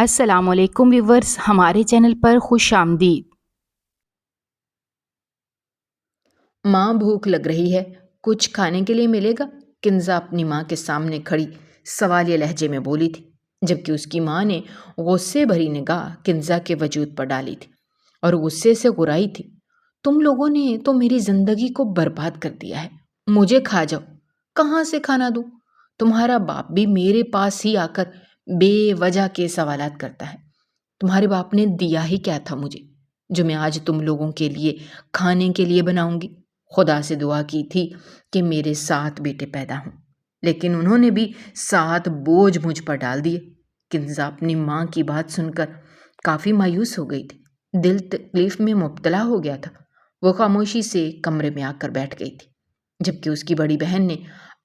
السلام علیکم ویورز، ہمارے چینل پر خوش آمدید۔ ماں بھوک لگ رہی ہے، کچھ کھانے کے لیے ملے گا؟ کنزا اپنی ماں کے سامنے کھڑی سوالیہ لہجے میں بولی تھی، جبکہ اس کی ماں نے غصے بھری نگاہ کنزا کے وجود پر ڈالی تھی اور غصے سے گرائی تھی۔ تم لوگوں نے تو میری زندگی کو برباد کر دیا ہے، مجھے کھا جاؤ۔ کہاں سے کھانا دوں؟ تمہارا باپ بھی میرے پاس ہی آ کر بے وجہ کے سوالات کرتا ہے۔ تمہارے باپ نے دیا ہی کیا تھا مجھے جو میں آج تم لوگوں کے لیے کھانے کے لیے بناؤں گی؟ خدا سے دعا کی تھی کہ میرے 7 بیٹے پیدا ہوں، لیکن انہوں نے بھی 7 بوجھ مجھ پر ڈال دیے۔ کنزا اپنی ماں کی بات سن کر کافی مایوس ہو گئی تھی، دل تکلیف میں مبتلا ہو گیا تھا۔ وہ خاموشی سے کمرے میں آ کر بیٹھ گئی تھی، جبکہ اس کی بڑی بہن نے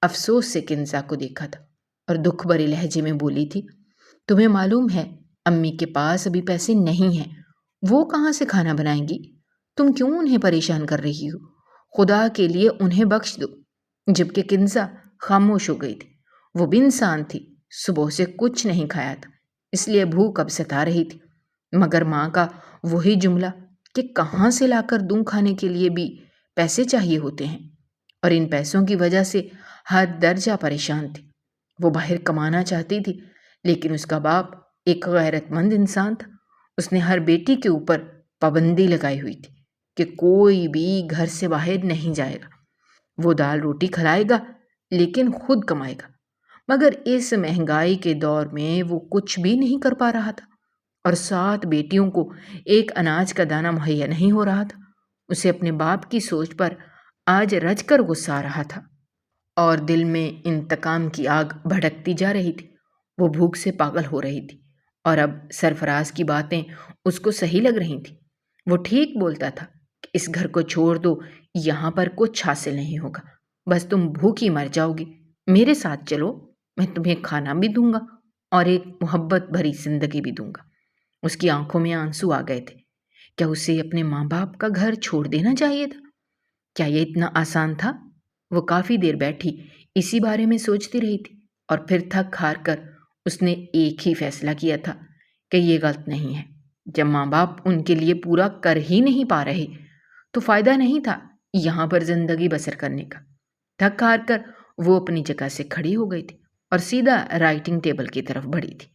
افسوس سے کنزا کو دیکھا تھا اور دکھ بھرے لہجے میں بولی تھی، تمہیں معلوم ہے امی کے پاس ابھی پیسے نہیں ہیں، وہ کہاں سے کھانا بنائیں گی؟ تم کیوں انہیں پریشان کر رہی ہو؟ خدا کے لیے انہیں بخش دو۔ جبکہ کنزا خاموش ہو گئی تھی۔ وہ بھی انسان تھی، صبح سے کچھ نہیں کھایا تھا، اس لیے بھوک اب ستا رہی تھی۔ مگر ماں کا وہی جملہ کہ کہاں سے لا کر دوں کھانے کے لیے بھی پیسے چاہیے ہوتے ہیں، اور ان پیسوں کی وجہ سے حد درجہ پریشان تھی۔ وہ باہر کمانا چاہتی تھی، لیکن اس کا باپ ایک غیرت مند انسان تھا۔ اس نے ہر بیٹی کے اوپر پابندی لگائی ہوئی تھی کہ کوئی بھی گھر سے باہر نہیں جائے گا۔ وہ دال روٹی کھلائے گا لیکن خود کمائے گا۔ مگر اس مہنگائی کے دور میں وہ کچھ بھی نہیں کر پا رہا تھا، اور 7 بیٹیوں کو ایک اناج کا دانہ مہیا نہیں ہو رہا تھا۔ اسے اپنے باپ کی سوچ پر آج رچ کر غصہ آ رہا تھا، اور دل میں انتقام کی آگ بھڑکتی جا رہی تھی۔ وہ بھوک سے پاگل ہو رہی تھی، اور اب سرفراز کی باتیں اس کو صحیح لگ رہی تھیں۔ وہ ٹھیک بولتا تھا کہ اس گھر کو چھوڑ دو، یہاں پر کچھ حاصل نہیں ہوگا، بس تم بھوکی مر جاؤ گی۔ میرے ساتھ چلو، میں تمہیں کھانا بھی دوں گا اور ایک محبت بھری زندگی بھی دوں گا۔ اس کی آنکھوں میں آنسو آ گئے تھے۔ کیا اسے اپنے ماں باپ کا گھر چھوڑ دینا چاہیے تھا؟ کیا یہ اتنا آسان تھا؟ وہ کافی دیر بیٹھی اسی بارے میں سوچتی رہی تھی، اور پھر تھک ہار کر اس نے ایک ہی فیصلہ کیا تھا کہ یہ غلط نہیں ہے۔ جب ماں باپ ان کے لیے پورا کر ہی نہیں پا رہے تو فائدہ نہیں تھا یہاں پر زندگی بسر کرنے کا۔ تھک ہار کر وہ اپنی جگہ سے کھڑی ہو گئی تھی اور سیدھا رائٹنگ ٹیبل کی طرف بڑھی تھی۔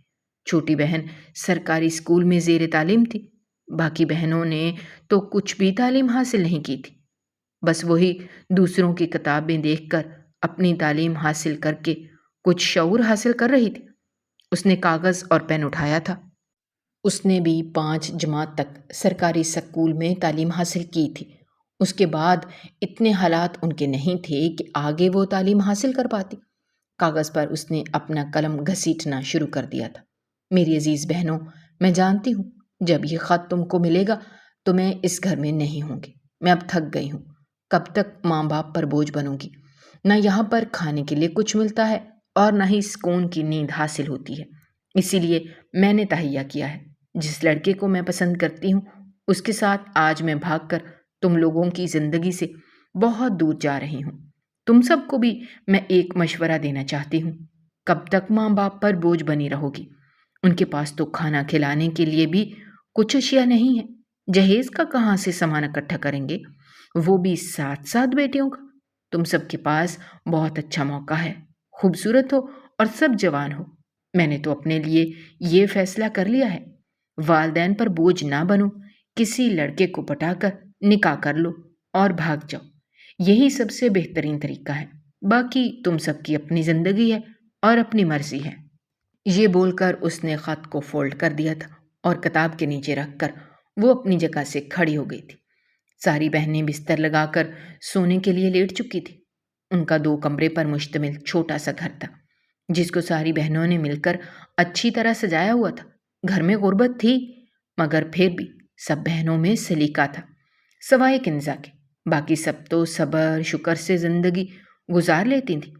چھوٹی بہن سرکاری اسکول میں زیر تعلیم تھی، باقی بہنوں نے تو کچھ بھی تعلیم حاصل نہیں کی تھی، بس وہی دوسروں کی کتابیں دیکھ کر اپنی تعلیم حاصل کر کے کچھ شعور حاصل کر رہی تھی۔ اس نے کاغذ اور پین اٹھایا تھا۔ اس نے بھی 5 جماعت تک سرکاری سکول میں تعلیم حاصل کی تھی۔ اس کے بعد اتنے حالات ان کے نہیں تھے کہ آگے وہ تعلیم حاصل کر پاتی۔ کاغذ پر اس نے اپنا قلم گھسیٹنا شروع کر دیا تھا۔ میری عزیز بہنوں، میں جانتی ہوں جب یہ خط تم کو ملے گا تو میں اس گھر میں نہیں ہوں گی۔ میں اب تھک گئی ہوں۔ کب تک ماں باپ پر بوجھ بنوں گی؟ نہ یہاں پر کھانے کے لیے کچھ ملتا ہے اور نہ ہی سکون کی نیند حاصل ہوتی ہے۔ اسی لیے میں نے تہیہ کیا ہے، جس لڑکے کو میں پسند کرتی ہوں اس کے ساتھ آج میں بھاگ کر تم لوگوں کی زندگی سے بہت دور جا رہی ہوں۔ تم سب کو بھی میں ایک مشورہ دینا چاہتی ہوں، کب تک ماں باپ پر بوجھ بنی رہو گی؟ ان کے پاس تو کھانا کھلانے کے لیے بھی کچھ اشیاء نہیں ہے، جہیز کا کہاں سے سامان اکٹھا کریں گے؟ وہ بھی 7 بیٹیوں کا۔ تم سب کے پاس بہت اچھا موقع ہے، خوبصورت ہو اور سب جوان ہو۔ میں نے تو اپنے لیے یہ فیصلہ کر لیا ہے، والدین پر بوجھ نہ بنو، کسی لڑکے کو پٹا کر نکاح کر لو اور بھاگ جاؤ، یہی سب سے بہترین طریقہ ہے۔ باقی تم سب کی اپنی زندگی ہے اور اپنی مرضی ہے۔ یہ بول کر اس نے خط کو فولڈ کر دیا تھا اور کتاب کے نیچے رکھ کر وہ اپنی جگہ سے کھڑی ہو گئی تھی۔ ساری بہنیں بستر لگا کر سونے کے لیے لیٹ چکی تھی۔ ان کا 2 کمرے پر مشتمل چھوٹا سا گھر تھا، جس کو ساری بہنوں نے مل کر اچھی طرح سجایا ہوا تھا۔ گھر میں غربت تھی، مگر پھر بھی سب بہنوں میں سلیقہ تھا، سوائے کنزا کے۔ باقی سب تو صبر شکر سے زندگی گزار لیتی تھیں۔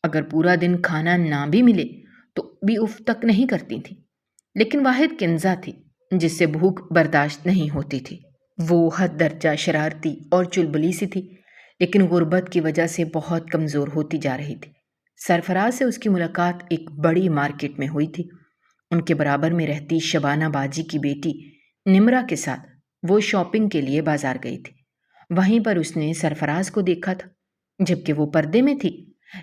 اگر پورا دن کھانا نہ بھی ملے تو بھی اف تک نہیں کرتی تھیں، لیکن واحد کنزا تھی جس سے بھوک برداشت نہیں ہوتی تھی۔ وہ حد درجہ شرارتی اور چلبلی سی تھی، لیکن غربت کی وجہ سے بہت کمزور ہوتی جا رہی تھی۔ سرفراز سے اس کی ملاقات ایک بڑی مارکیٹ میں ہوئی تھی۔ ان کے برابر میں رہتی شبانہ باجی کی بیٹی نمرا کے ساتھ وہ شاپنگ کے لیے بازار گئی تھی۔ وہیں پر اس نے سرفراز کو دیکھا تھا، جبکہ وہ پردے میں تھی،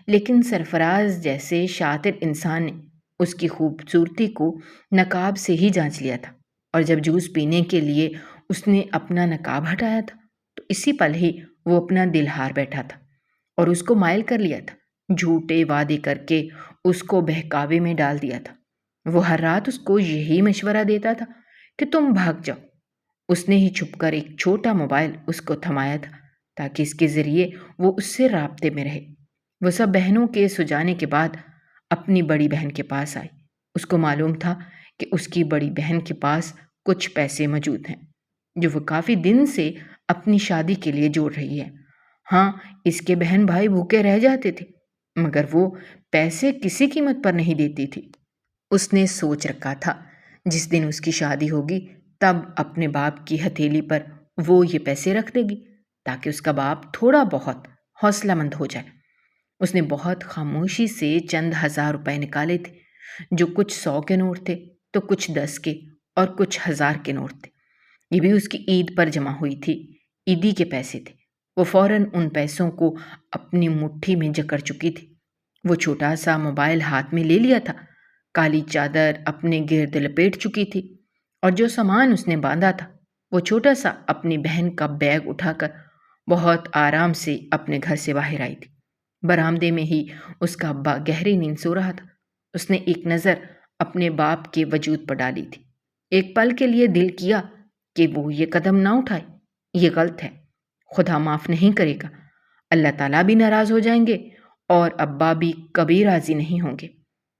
لیکن سرفراز جیسے شاطر انسان نے اس کی خوبصورتی کو نقاب سے ہی جانچ لیا تھا، اور جب جوس پینے کے لیے اس نے اپنا نقاب ہٹایا تھا تو اسی پل ہی وہ اپنا دل ہار بیٹھا تھا اور اس کو مائل کر لیا تھا، جھوٹے وعدے کر کے اس کو بہکاوے میں ڈال دیا تھا۔ وہ ہر رات اس کو یہی مشورہ دیتا تھا کہ تم بھاگ جاؤ۔ اس نے ہی چھپ کر ایک چھوٹا موبائل اس کو تھمایا تھا تاکہ اس کے ذریعے وہ اس سے رابطے میں رہے۔ وہ سب بہنوں کے سو جانے کے بعد اپنی بڑی بہن کے پاس آئی۔ اس کو معلوم تھا کہ اس کی بڑی بہن کے پاس کچھ پیسے موجود ہیں جو وہ کافی دن سے اپنی شادی کے لیے جوڑ رہی ہے۔ ہاں، اس کے بہن بھائی بھوکے رہ جاتے تھے مگر وہ پیسے کسی قیمت پر نہیں دیتی تھی۔ اس نے سوچ رکھا تھا جس دن اس کی شادی ہوگی تب اپنے باپ کی ہتھیلی پر وہ یہ پیسے رکھ دے گی تاکہ اس کا باپ تھوڑا بہت حوصلہ مند ہو جائے۔ اس نے بہت خاموشی سے چند 1000 روپے نکالے تھے، جو کچھ 100 کے نوٹ تھے تو کچھ 10 کے اور کچھ 1000 کے نوٹ تھے۔ یہ بھی اس کی عید پر جمع ہوئی تھی، عیدی کے پیسے تھے۔ وہ فوراً ان پیسوں کو اپنی مٹھی میں جکڑ چکی تھی۔ وہ چھوٹا سا موبائل ہاتھ میں لے لیا تھا، کالی چادر اپنے گرد لپیٹ چکی تھی، اور جو سامان اس نے باندھا تھا وہ چھوٹا سا اپنی بہن کا بیگ اٹھا کر بہت آرام سے اپنے گھر سے باہر آئی تھی۔ برآمدے میں ہی اس کا ابا گہری نیند سو رہا تھا۔ اس نے ایک نظر اپنے باپ کے وجود پر ڈالی تھی۔ ایک پل کے لیے دل کیا کہ وہ یہ قدم نہ اٹھائے، یہ غلط ہے، خدا معاف نہیں کرے گا، اللہ تعالیٰ بھی ناراض ہو جائیں گے اور ابا بھی کبھی راضی نہیں ہوں گے،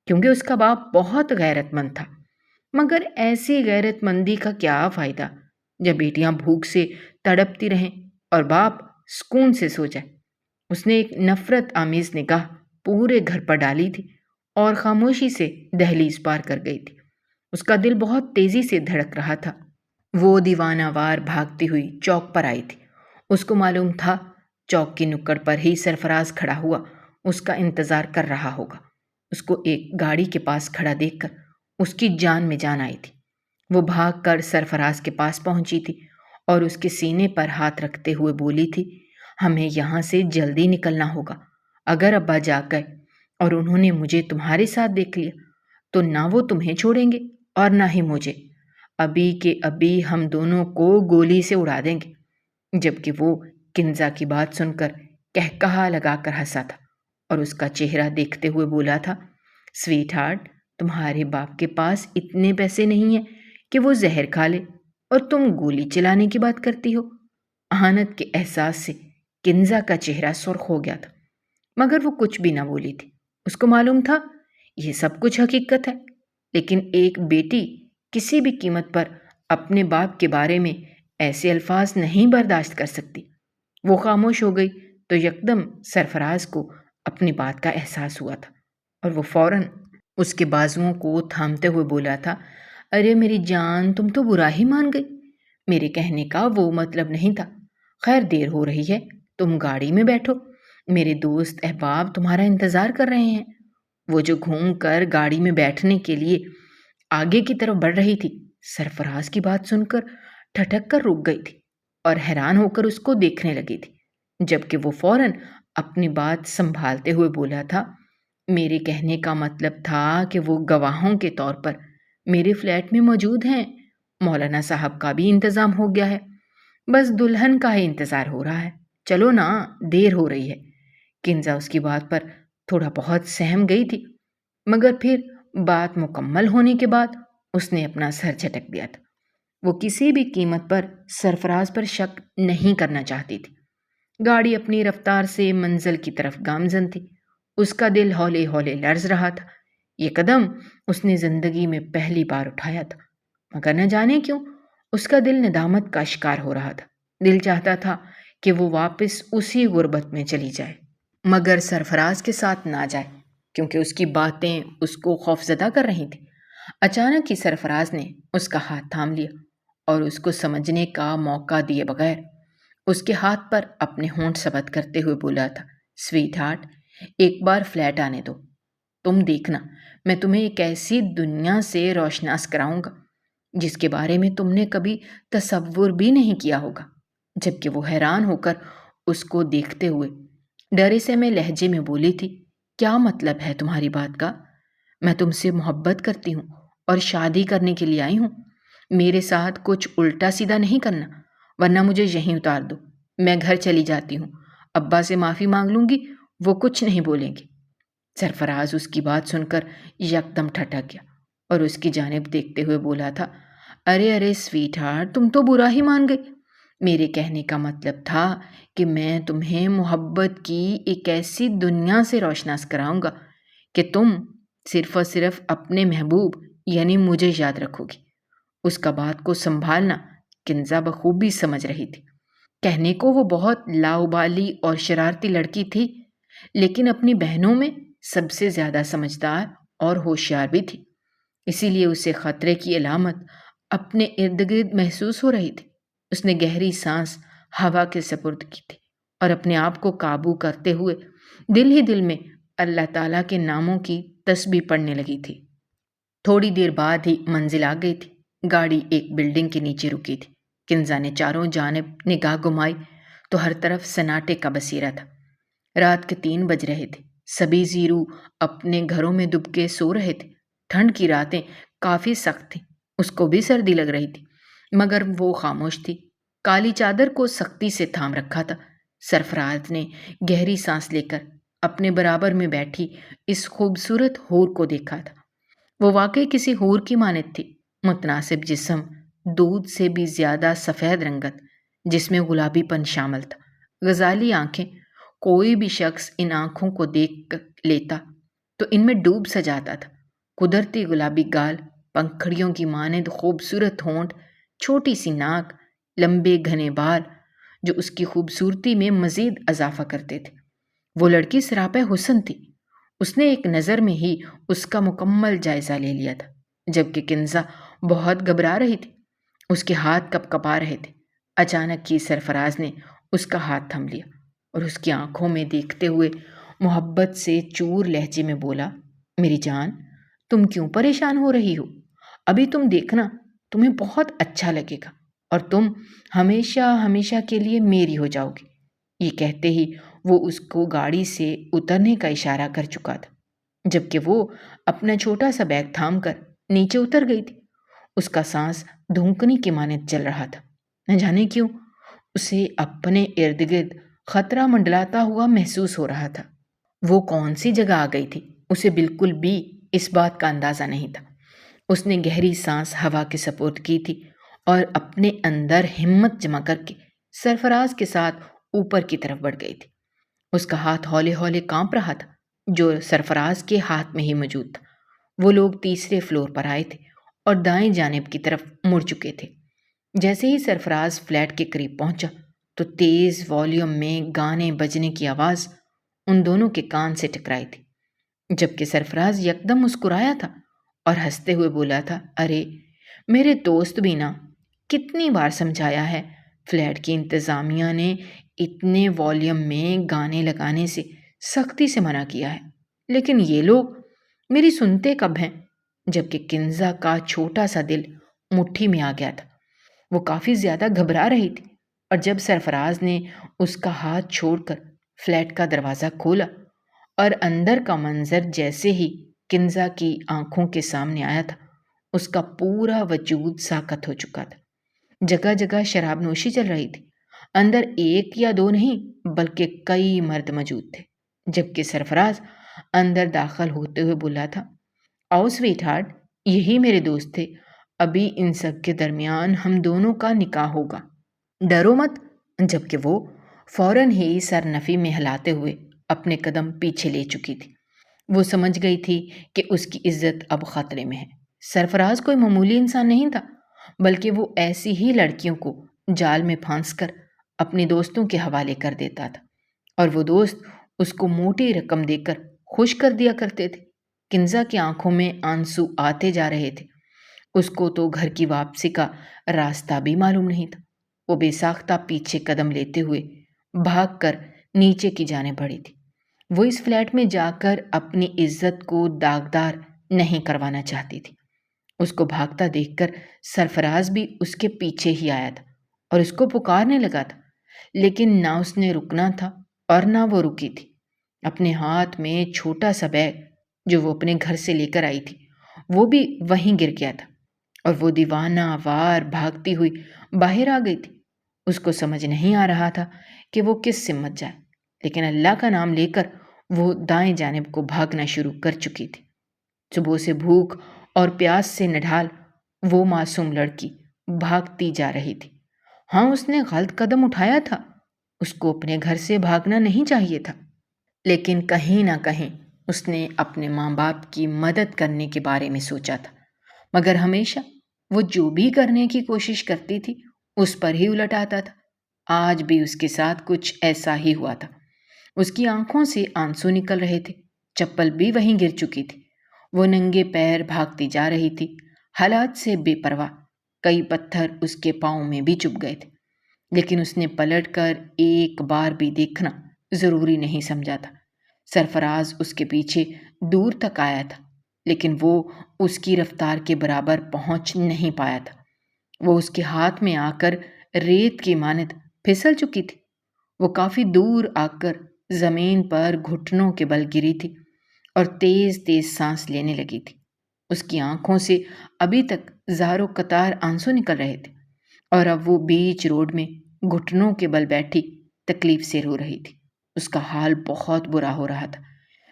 کیونکہ اس کا باپ بہت غیرت مند تھا۔ مگر ایسی غیرت مندی کا کیا فائدہ جب بیٹیاں بھوک سے تڑپتی رہیں اور باپ سکون سے سو جائے۔ اس نے ایک نفرت آمیز نگاہ پورے گھر پر ڈالی تھی اور خاموشی سے دہلیز پار کر گئی تھی۔ اس کا دل بہت تیزی سے دھڑک رہا تھا۔ وہ دیوانہ وار بھاگتی ہوئی چوک پر آئی تھی۔ اس کو معلوم تھا چوک کی نکڑ پر ہی سرفراز کھڑا ہوا اس کا انتظار کر رہا ہوگا۔ اس کو ایک گاڑی کے پاس کھڑا دیکھ کر اس کی جان میں جان آئی تھی۔ وہ بھاگ کر سرفراز کے پاس پہنچی تھی اور اس کے سینے پر ہاتھ رکھتے ہوئے بولی تھی، ہمیں یہاں سے جلدی نکلنا ہوگا۔ اگر ابا جاگ گئے اور انہوں نے مجھے تمہارے ساتھ دیکھ لیا تو نہ وہ تمہیں چھوڑیں گے اور نہ ہی مجھے۔ ابھی کے ابھی ہم دونوں کو گولی سے اڑا دیں گے۔ جبکہ وہ کنزا کی بات سن کر کہکہا لگا کر ہنسا تھا اور اس کا چہرہ دیکھتے ہوئے بولا تھا، سویٹ ہارٹ، تمہارے باپ کے پاس اتنے پیسے نہیں ہیں کہ وہ زہر کھا لے اور تم گولی چلانے کی بات کرتی ہو۔ اہانت کے احساس سے کنزا کا چہرہ سرخ ہو گیا تھا، مگر وہ کچھ بھی نہ بولی تھی۔ اس کو معلوم تھا یہ سب کچھ حقیقت ہے، لیکن ایک بیٹی کسی بھی قیمت پر اپنے باپ کے بارے میں ایسے الفاظ نہیں برداشت کر سکتی۔ وہ خاموش ہو گئی تو یکدم سرفراز کو اپنی بات کا احساس ہوا تھا اور وہ فوراً اس کے بازوؤں کو تھامتے ہوئے بولا تھا، ارے میری جان، تم تو برا ہی مان گئی، میرے کہنے کا وہ مطلب نہیں تھا۔ خیر دیر ہو رہی ہے، تم گاڑی میں بیٹھو، میرے دوست احباب تمہارا انتظار کر رہے ہیں۔ وہ جو گھوم کر گاڑی میں بیٹھنے کے لیے آگے کی طرف بڑھ رہی تھی، سرفراز کی بات سن کر ٹھٹک کر رک گئی تھی اور حیران ہو کر اس کو دیکھنے لگی تھی، جبکہ وہ فوراً اپنی بات سنبھالتے ہوئے بولا تھا، میرے کہنے کا مطلب تھا کہ وہ گواہوں کے طور پر میرے فلیٹ میں موجود ہیں، مولانا صاحب کا بھی انتظام ہو گیا ہے، بس دلہن کا ہی انتظار ہو رہا ہے، چلو نا، دیر ہو رہی ہے۔ کنزا اس کی بات پر تھوڑا بہت سہم گئی تھی، مگر پھر بات مکمل ہونے کے بعد اس نے اپنا سر جھٹک دیا تھا۔ وہ کسی بھی قیمت پر سرفراز پر شک نہیں کرنا چاہتی تھی۔ گاڑی اپنی رفتار سے منزل کی طرف گامزن تھی۔ اس کا دل ہولے ہولے لرز رہا تھا۔ یہ قدم اس نے زندگی میں پہلی بار اٹھایا تھا، مگر نہ جانے کیوں اس کا دل ندامت کا شکار ہو رہا تھا۔ دل چاہتا تھا کہ وہ واپس اسی غربت میں چلی جائے، مگر سرفراز کے ساتھ نہ جائے، کیونکہ اس کی باتیں اس کو خوفزدہ کر رہی تھیں۔ اچانک ہی سرفراز نے اس کا ہاتھ تھام لیا اور اس کو سمجھنے کا موقع دیے بغیر اس کے ہاتھ پر اپنے ہونٹ ثبت کرتے ہوئے بولا تھا، سویٹ ہارٹ، ایک بار فلیٹ آنے دو، تم دیکھنا میں تمہیں ایک ایسی دنیا سے روشناس کراؤں گا جس کے بارے میں تم نے کبھی تصور بھی نہیں کیا ہوگا۔ جبکہ وہ حیران ہو کر اس کو دیکھتے ہوئے ڈرے سے میں لہجے میں بولی تھی، کیا مطلب ہے تمہاری بات کا؟ میں تم سے محبت کرتی ہوں اور شادی کرنے کے لیے آئی ہوں۔ میرے ساتھ کچھ الٹا سیدھا نہیں کرنا، ورنہ مجھے یہیں اتار دو۔ میں گھر چلی جاتی ہوں، ابا سے معافی مانگ لوں گی، وہ کچھ نہیں بولیں گے۔ سرفراز اس کی بات سن کر یکدم ٹھٹک گیا اور اس کی جانب دیکھتے ہوئے بولا تھا، ارے سویٹ ہارٹ، تم تو برا ہی مان گئی۔ میرے کہنے کا مطلب تھا کہ میں تمہیں محبت کی ایک ایسی دنیا سے روشناس کراؤں گا کہ تم صرف اور صرف اپنے محبوب یعنی مجھے یاد رکھو گی۔ اس کا بات کو سنبھالنا کنزا بخوبی سمجھ رہی تھی۔ کہنے کو وہ بہت لاؤبالی اور شرارتی لڑکی تھی، لیکن اپنی بہنوں میں سب سے زیادہ سمجھدار اور ہوشیار بھی تھی، اسی لیے اسے خطرے کی علامت اپنے ارد گرد محسوس ہو رہی تھی۔ اس نے گہری سانس ہوا کے سپرد کی تھی اور اپنے آپ کو قابو کرتے ہوئے دل ہی دل میں اللہ تعالیٰ کے ناموں کی تسبیح پڑھنے لگی تھی۔ تھوڑی دیر بعد ہی منزل آ گئی تھی۔ گاڑی ایک بلڈنگ کے نیچے رکی تھی۔ کنزا نے چاروں جانب نگاہ گھمائی تو ہر طرف سناٹے کا بسیرا تھا۔ رات کے 3 بج رہے تھے۔ سبھی زیرو اپنے گھروں میں دب کے سو رہے تھے۔ ٹھنڈ کی راتیں کافی سخت تھیں، اس کو بھی سردی لگ رہی تھی، مگر وہ خاموش تھی، کالی چادر کو سختی سے تھام رکھا تھا۔ سرفراز نے گہری سانس لے کر اپنے برابر میں بیٹھی اس خوبصورت حور کو دیکھا تھا۔ وہ واقعی کسی حور کی مانند تھی، متناسب جسم، دودھ سے بھی زیادہ سفید رنگت، جس میں گلابی پن شامل تھا، غزالی آنکھیں۔ کوئی بھی شخص ان آنکھوں کو دیکھ لیتا تو ان میں ڈوب سا جاتا تھا۔ قدرتی گلابی گال، پنکھڑیوں کی مانند خوبصورت ہونٹ، چھوٹی سی ناک، لمبے گھنے بال جو اس کی خوبصورتی میں مزید اضافہ کرتے تھے۔ وہ لڑکی سراپے حسن تھی۔ اس نے ایک نظر میں ہی اس کا مکمل جائزہ لے لیا تھا، جبکہ کنزا بہت گھبرا رہی تھی، اس کے ہاتھ کپ کپا رہے تھے۔ اچانک ہی سرفراز نے اس کا ہاتھ تھام لیا اور اس کی آنکھوں میں دیکھتے ہوئے محبت سے چور لہجے میں بولا، میری جان، تم کیوں پریشان ہو رہی ہو؟ ابھی تم دیکھنا، تمہیں بہت اچھا لگے گا اور تم ہمیشہ ہمیشہ کے لیے میری ہو جاؤ گی۔ یہ کہتے ہی وہ اس کو گاڑی سے اترنے کا اشارہ کر چکا تھا، جبکہ وہ اپنا چھوٹا سا بیگ تھام کر نیچے اتر گئی تھی۔ اس کا سانس دھونکنے کی مانند چل رہا تھا۔ نہ جانے کیوں اسے اپنے ارد گرد خطرہ منڈلاتا ہوا محسوس ہو رہا تھا۔ وہ کون سی جگہ آ گئی تھی، اسے بالکل بھی اس بات کا اندازہ نہیں تھا۔ اس نے گہری سانس ہوا کے سپرد کی تھی اور اپنے اندر ہمت جمع کر کے سرفراز کے ساتھ اوپر کی طرف بڑھ گئی تھی۔ اس کا ہاتھ ہولے ہولے کانپ رہا تھا، جو سرفراز کے ہاتھ میں ہی موجود تھا۔ وہ لوگ تیسرے فلور پر آئے تھے اور دائیں جانب کی طرف مڑ چکے تھے۔ جیسے ہی سرفراز فلیٹ کے قریب پہنچا تو تیز والیوم میں گانے بجنے کی آواز ان دونوں کے کان سے ٹکرائی تھی، جبکہ سرفراز یکدم مسکرایا تھا اور ہنستے ہوئے بولا تھا، ارے میرے دوست بھی نا، کتنی بار سمجھایا ہے، فلیٹ کی انتظامیہ نے اتنے والیوم میں گانے لگانے سے سختی سے منع کیا ہے، لیکن یہ لوگ میری سنتے کب ہیں؟ جبکہ کنزا کا چھوٹا سا دل مٹھی میں آ گیا تھا۔ وہ کافی زیادہ گھبرا رہی تھی، اور جب سرفراز نے اس کا ہاتھ چھوڑ کر فلیٹ کا دروازہ کھولا اور اندر کا منظر جیسے ہی کنزا کی آنکھوں کے سامنے آیا تھا، اس کا پورا وجود ساکت ہو چکا تھا۔ جگہ جگہ شراب نوشی چل رہی تھی۔ اندر 1 یا 2 نہیں بلکہ کئی مرد موجود تھے، جبکہ سرفراز اندر داخل ہوتے ہوئے بولا تھا، آؤ سویٹ ہارٹ، یہی میرے دوست تھے، ابھی ان سب کے درمیان ہم دونوں کا نکاح ہوگا، ڈرو مت۔ جبکہ وہ فوراً ہی سر نفی میں ہلاتے ہوئے اپنے قدم پیچھے لے چکی تھی۔ وہ سمجھ گئی تھی کہ اس کی عزت اب خطرے میں ہے۔ سرفراز کوئی معمولی انسان نہیں تھا، بلکہ وہ ایسی ہی لڑکیوں کو جال میں پھانس کر اپنے دوستوں کے حوالے کر دیتا تھا، اور وہ دوست اس کو موٹی رقم دے کر خوش کر دیا کرتے تھے۔ کنزا کی آنکھوں میں آنسو آتے جا رہے تھے۔ اس کو تو گھر کی واپسی کا راستہ بھی معلوم نہیں تھا۔ وہ بے ساختہ پیچھے قدم لیتے ہوئے بھاگ کر نیچے کی جانب بڑھی تھی۔ وہ اس فلیٹ میں جا کر اپنی عزت کو داغدار نہیں کروانا چاہتی تھی۔ اس کو بھاگتا دیکھ کر سرفراز بھی اس کے پیچھے ہی آیا تھا اور اس کو پکارنے لگا تھا، لیکن نہ اس نے رکنا تھا اور نہ وہ رکی تھی۔ اپنے ہاتھ میں چھوٹا سا بیگ جو وہ اپنے گھر سے لے کر آئی تھی وہ بھی وہیں گر گیا تھا اور وہ دیوانہ وار بھاگتی ہوئی باہر آ گئی تھی۔ اس کو سمجھ نہیں آ رہا تھا کہ وہ کس سمت جائے، لیکن اللہ کا نام لے کر وہ دائیں جانب کو بھاگنا شروع کر چکی تھی۔ صبح سے بھوک اور پیاس سے نڈھال وہ معصوم لڑکی بھاگتی جا رہی تھی۔ ہاں، اس نے غلط قدم اٹھایا تھا، اس کو اپنے گھر سے بھاگنا نہیں چاہیے تھا، لیکن کہیں نہ کہیں اس نے اپنے ماں باپ کی مدد کرنے کے بارے میں سوچا تھا، مگر ہمیشہ وہ جو بھی کرنے کی کوشش کرتی تھی اس پر ہی الٹ آتا تھا۔ آج بھی اس کے ساتھ کچھ ایسا ہی ہوا تھا۔ اس کی آنکھوں سے آنسو نکل رہے تھے، چپل بھی وہیں گر چکی تھی۔ وہ ننگے پیر بھاگتی جا رہی تھی، حالات سے بے پرواہ۔ کئی پتھر اس کے پاؤں میں بھی چبھ گئے تھے، لیکن اس نے پلٹ کر ایک بار بھی دیکھنا ضروری نہیں سمجھا تھا۔ سرفراز اس کے پیچھے دور تک آیا تھا، لیکن وہ اس کی رفتار کے برابر پہنچ نہیں پایا تھا۔ وہ اس کے ہاتھ میں آ کر ریت کی مانند پھسل چکی تھی۔ وہ کافی دور آ کر زمین پر گھٹنوں کے بل گری تھی اور تیز تیز سانس لینے لگی تھی۔ اس کی آنکھوں سے ابھی تک زاروں قطار آنسو نکل رہے تھے اور اب وہ بیچ روڈ میں گھٹنوں کے بل بیٹھی تکلیف سے رو رہی تھی۔ اس کا حال بہت برا ہو رہا تھا۔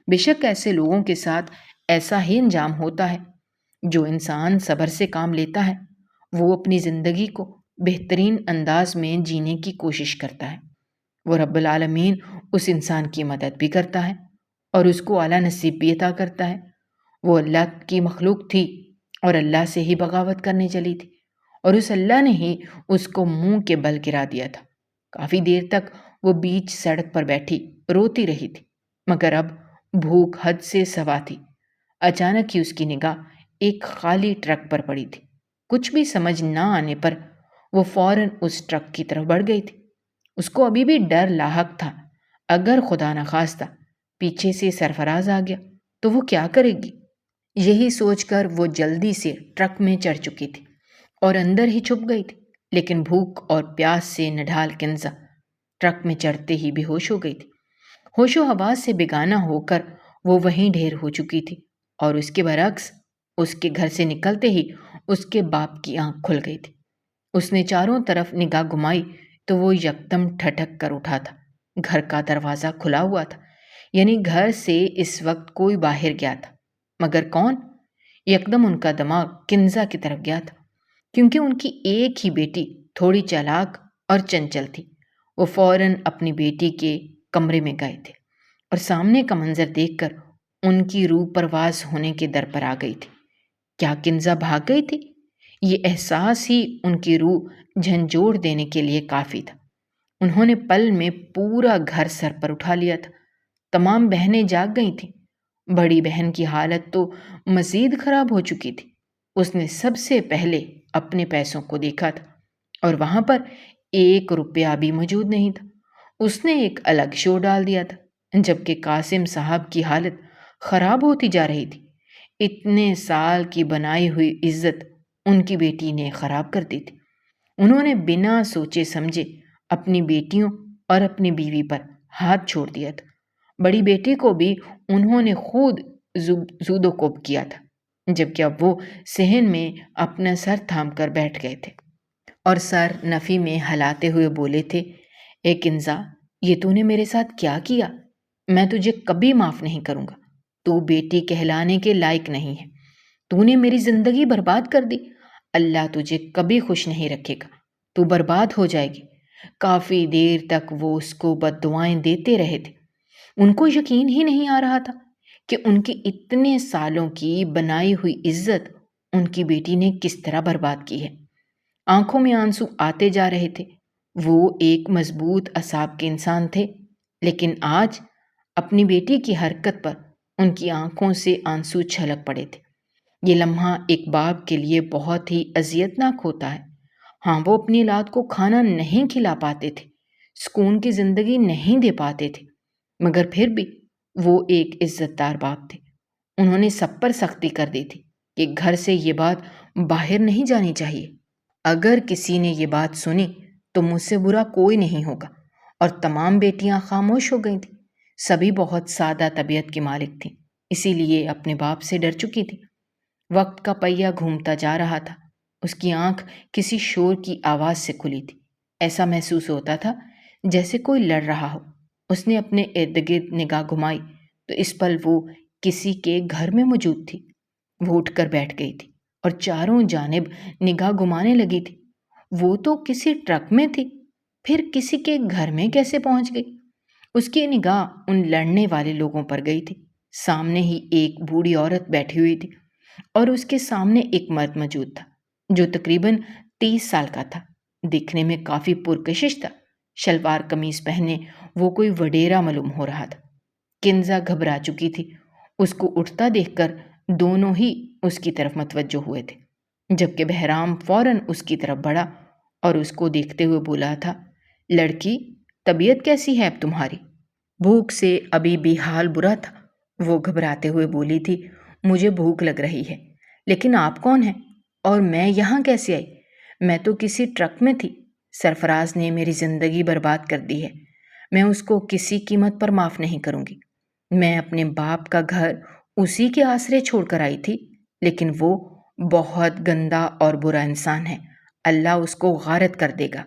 بے شک ایسے لوگوں کے ساتھ ایسا ہی انجام ہوتا ہے۔ جو انسان صبر سے کام لیتا ہے وہ اپنی زندگی کو بہترین انداز میں جینے کی کوشش کرتا ہے۔ وہ رب العالمین اس انسان کی مدد بھی کرتا ہے اور اس کو اعلیٰ نصیب بھی عطا کرتا ہے۔ وہ اللہ کی مخلوق تھی اور اللہ سے ہی بغاوت کرنے چلی تھی، اور اس اللہ نے ہی اس کو منہ کے بل گرا دیا تھا۔ کافی دیر تک وہ بیچ سڑک پر بیٹھی روتی رہی تھی، مگر اب بھوک حد سے سوا تھی۔ اچانک ہی اس کی نگاہ ایک خالی ٹرک پر پڑی تھی۔ کچھ بھی سمجھ نہ آنے پر وہ فوراً اس ٹرک کی طرف بڑھ گئی تھی۔ اس کو ابھی بھی ڈر لاحق تھا، اگر خدا نخواستہ پیچھے سے سرفراز آ گیا تو وہ کیا کرے گی؟ یہی سوچ کر وہ جلدی سے ٹرک میں چڑھ چکی تھی اور اندر ہی چھپ گئی تھی، لیکن بھوک اور پیاس سے نڈھال کنزا ٹرک میں چڑھتے ہی بے ہوش ہو گئی تھی۔ ہوش و حواس سے بیگانہ ہو کر وہ وہیں ڈھیر ہو چکی تھی، اور اس کے برعکس اس کے گھر سے نکلتے ہی اس کے باپ کی آنکھ کھل گئی تھی۔ اس نے چاروں طرف نگاہ گھمائی تو وہ یکدم ٹھٹک کر اٹھا تھا۔ گھر کا دروازہ کھلا ہوا تھا، یعنی گھر سے اس وقت کوئی باہر گیا تھا، مگر کون؟ یکدم ان کا دماغ کنزا کی طرف گیا تھا، کیونکہ ان کی ایک ہی بیٹی تھوڑی چالاک اور چنچل تھی۔ وہ فوراً اپنی بیٹی کے کمرے میں گئے تھے اور سامنے کا منظر دیکھ کر ان کی روح پرواز ہونے کے در پر آ گئی تھی۔ کیا کنزا بھاگ گئی تھی؟ یہ احساس ہی ان کی روح جھنجھوڑ دینے کے لیے کافی تھا۔ انہوں نے پل میں پورا گھر سر پر اٹھا لیا تھا۔ تمام بہنیں جاگ گئی تھیں۔ بڑی بہن کی حالت تو مزید خراب ہو چکی تھی۔ اس نے سب سے پہلے اپنے پیسوں کو دیکھا تھا اور وہاں پر 1 روپیہ بھی موجود نہیں تھا۔ اس نے ایک الگ شو ڈال دیا تھا، جبکہ قاسم صاحب کی حالت خراب ہوتی جا رہی تھی۔ اتنے سال کی بنائی ہوئی عزت ان کی بیٹی نے خراب کر دی تھی۔ انہوں نے بنا سوچے سمجھے اپنی بیٹیوں اور اپنی بیوی پر ہاتھ چھوڑ دیا تھا۔ بڑی بیٹی کو بھی انہوں نے خود زود و کوب کیا تھا، جبکہ اب وہ صحن میں اپنا سر تھام کر بیٹھ گئے تھے اور سر نفی میں ہلاتے ہوئے بولے تھے، اے کنزا، یہ تو نے میرے ساتھ کیا کیا؟ میں تجھے کبھی معاف نہیں کروں گا۔ تو بیٹی کہلانے کے لائق نہیں ہے۔ تو نے میری زندگی برباد کر دی۔ اللہ تجھے کبھی خوش نہیں رکھے گا، تو برباد ہو جائے گی۔ کافی دیر تک وہ اس کو بد دعائیں دیتے رہے تھے۔ ان کو یقین ہی نہیں آ رہا تھا کہ ان کی اتنے سالوں کی بنائی ہوئی عزت ان کی بیٹی نے کس طرح برباد کی ہے۔ آنکھوں میں آنسو آتے جا رہے تھے۔ وہ ایک مضبوط اعصاب کے انسان تھے، لیکن آج اپنی بیٹی کی حرکت پر ان کی آنکھوں سے آنسو چھلک پڑے تھے۔ یہ لمحہ ایک باپ کے لیے بہت ہی اذیتناک ہوتا ہے۔ ہاں، وہ اپنی اولاد کو کھانا نہیں کھلا پاتے تھے، سکون کی زندگی نہیں دے پاتے تھے، مگر پھر بھی وہ ایک عزت دار باپ تھے۔ انہوں نے سب پر سختی کر دی تھی کہ گھر سے یہ بات باہر نہیں جانی چاہیے۔ اگر کسی نے یہ بات سنی تو مجھ سے برا کوئی نہیں ہوگا۔ اور تمام بیٹیاں خاموش ہو گئی تھیں۔ سبھی بہت سادہ طبیعت کی مالک تھیں، اسی لیے اپنے باپ سے ڈر چکی تھی۔ وقت کا پہیہ گھومتا جا رہا تھا۔ اس کی آنکھ کسی شور کی آواز سے کھلی تھی۔ ایسا محسوس ہوتا تھا جیسے کوئی لڑ رہا ہو۔ اس نے اپنے ارد گرد نگاہ گھمائی تو اس پل وہ کسی کے گھر میں موجود تھی۔ وہ اٹھ کر بیٹھ گئی تھی اور چاروں جانب نگاہ گھمانے لگی تھی۔ وہ تو کسی ٹرک میں تھی، پھر کسی کے گھر میں کیسے پہنچ گئی؟ اس کی نگاہ ان لڑنے والے لوگوں پر گئی تھی۔ سامنے ہی ایک بوڑھی عورت بیٹھی ہوئی تھی اور اس کے سامنے ایک مرد موجود تھا جو تقریباً 30 سال کا تھا۔ دکھنے میں کافی پرکشش تھا۔ شلوار قمیض پہنے وہ کوئی وڈیرا معلوم ہو رہا تھا۔ کنزا گھبرا چکی تھی۔ اس کو اٹھتا دیکھ کر دونوں ہی اس کی طرف متوجہ ہوئے تھے، جبکہ بہرام فوراً اس کی طرف بڑھا اور اس کو دیکھتے ہوئے بولا تھا، لڑکی، طبیعت کیسی ہے اب تمہاری؟ بھوک سے ابھی بھی حال برا تھا۔ وہ گھبراتے ہوئے بولی تھی، مجھے بھوک لگ رہی ہے، لیکن آپ کون ہیں اور میں یہاں کیسے آئی؟ میں تو کسی ٹرک میں تھی۔ سرفراز نے میری زندگی برباد کر دی ہے۔ میں اس کو کسی قیمت پر معاف نہیں کروں گی۔ میں اپنے باپ کا گھر اسی کے آسرے چھوڑ کر آئی تھی، لیکن وہ بہت گندا اور برا انسان ہے۔ اللہ اس کو غارت کر دے گا۔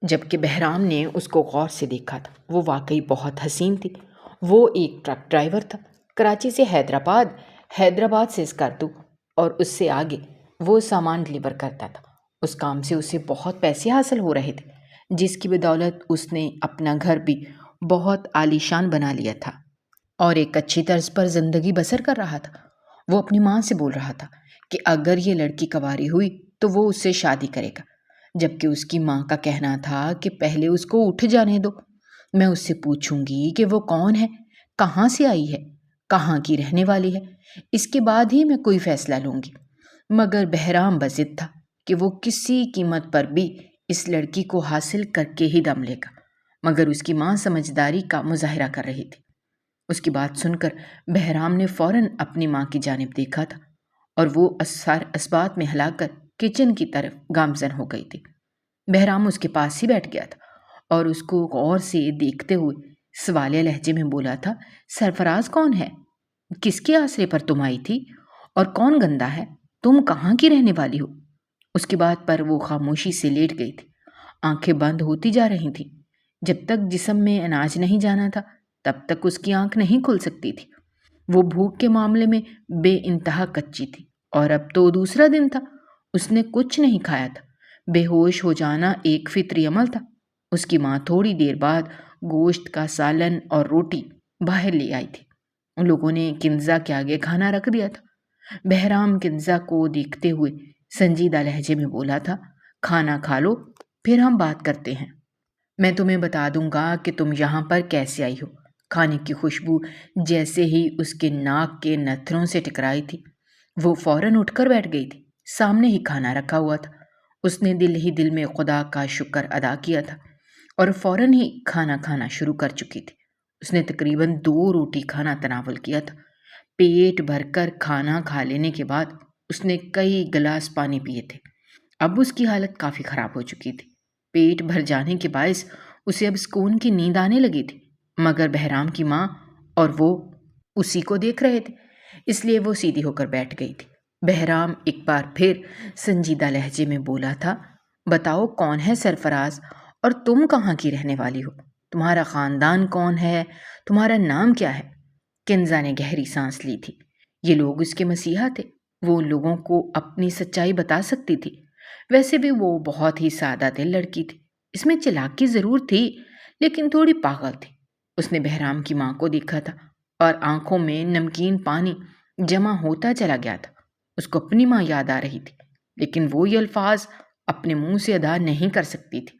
جبکہ بہرام نے اس کو غور سے دیکھا تھا۔ وہ واقعی بہت حسین تھی۔ وہ ایک ٹرک ڈرائیور تھا، کراچی سے حیدرآباد، حیدرآباد سے اسکردو اور اس سے آگے وہ سامان ڈلیور کرتا تھا۔ اس کام سے اسے بہت پیسے حاصل ہو رہے تھے، جس کی بدولت اس نے اپنا گھر بھی بہت عالیشان بنا لیا تھا اور ایک اچھی طرز پر زندگی بسر کر رہا تھا۔ وہ اپنی ماں سے بول رہا تھا کہ اگر یہ لڑکی کنواری ہوئی تو وہ اس سے شادی کرے گا، جبکہ اس کی ماں کا کہنا تھا کہ پہلے اس کو اٹھ جانے دو، میں اس سے پوچھوں گی کہ وہ کون ہے، کہاں سے آئی ہے، کہاں کی رہنے والی ہے، اس کے بعد ہی میں کوئی فیصلہ لوں گی۔ مگر بہرام بضد تھا کہ وہ کسی قیمت پر بھی اس لڑکی کو حاصل کر کے ہی دم لے گا، مگر اس کی ماں سمجھداری کا مظاہرہ کر رہی تھی۔ اس کی بات سن کر بہرام نے فوراً اپنی ماں کی جانب دیکھا تھا اور وہ اسبات میں ہلا کر کچن کی طرف گامزن ہو گئی تھی۔ بہرام اس کے پاس ہی بیٹھ گیا تھا اور اس کو غور سے دیکھتے ہوئے سوالیہ لہجے میں بولا تھا، سرفراز کون ہے؟ کس کے آسرے پر تم آئی تھی اور کون گندا ہے؟ تم کہاں کی رہنے والی ہو؟ اس کی بات پر وہ خاموشی سے لیٹ گئی تھی۔ آنکھیں بند ہوتی جا رہی تھیں۔ جب تک جسم میں اناج نہیں جانا تھا تب تک اس کی آنکھ نہیں کھل سکتی تھی۔ وہ بھوک کے معاملے میں بے انتہا کچی تھی اور اب تو دوسرا دن تھا، اس نے کچھ نہیں کھایا تھا۔ بے ہوش ہو جانا ایک فطری عمل تھا۔ اس کی ماں تھوڑی دیر بعد گوشت کا سالن اور روٹی باہر لے آئی تھی۔ ان لوگوں نے کنزا کے آگے کھانا رکھ دیا تھا۔ بہرام کنزا کو دیکھتے ہوئے سنجیدہ لہجے میں بولا تھا، کھانا کھا لو، پھر ہم بات کرتے ہیں۔ میں تمہیں بتا دوں گا کہ تم یہاں پر کیسے آئی ہو۔ کھانے کی خوشبو جیسے ہی اس کے ناک کے نتھروں سے ٹکرائی تھی، وہ فوراً اٹھ کر بیٹھ گئی تھی۔ سامنے ہی کھانا رکھا ہوا تھا۔ اس نے دل ہی دل میں خدا کا شکر ادا کیا تھا اور فوراً ہی کھانا کھانا شروع کر چکی تھی۔ اس نے تقریباً 2 روٹی کھانا تناول کیا تھا۔ پیٹ بھر کر کھانا کھا لینے کے بعد اس نے کئی گلاس پانی پیے تھے۔ اب اس کی حالت کافی خراب ہو چکی تھی۔ پیٹ بھر جانے کے باعث اسے اب سکون کی نیند آنے لگی تھی، مگر بہرام کی ماں اور وہ اسی کو دیکھ رہے تھے، اس لیے وہ سیدھی ہو کر بیٹھ گئی تھی۔ بہرام ایک بار پھر سنجیدہ لہجے میں بولا تھا، بتاؤ کون ہے سرفراز اور تم کہاں کی رہنے والی ہو؟ تمہارا خاندان کون ہے؟ تمہارا نام کیا ہے؟ کنزا نے گہری سانس لی تھی۔ یہ لوگ اس کے مسیحا تھے۔ وہ ان لوگوں کو اپنی سچائی بتا سکتی تھی۔ ویسے بھی وہ بہت ہی سادہ دل لڑکی تھی۔ اس میں چلاکی ضرور تھی، لیکن تھوڑی پاگل تھی۔ اس نے بہرام کی ماں کو دیکھا تھا اور آنکھوں میں نمکین پانی جمع ہوتا چلا گیا تھا۔ اس کو اپنی ماں یاد آ رہی تھی، لیکن وہ یہ الفاظ اپنے منہ سے ادا نہیں کر سکتی تھی۔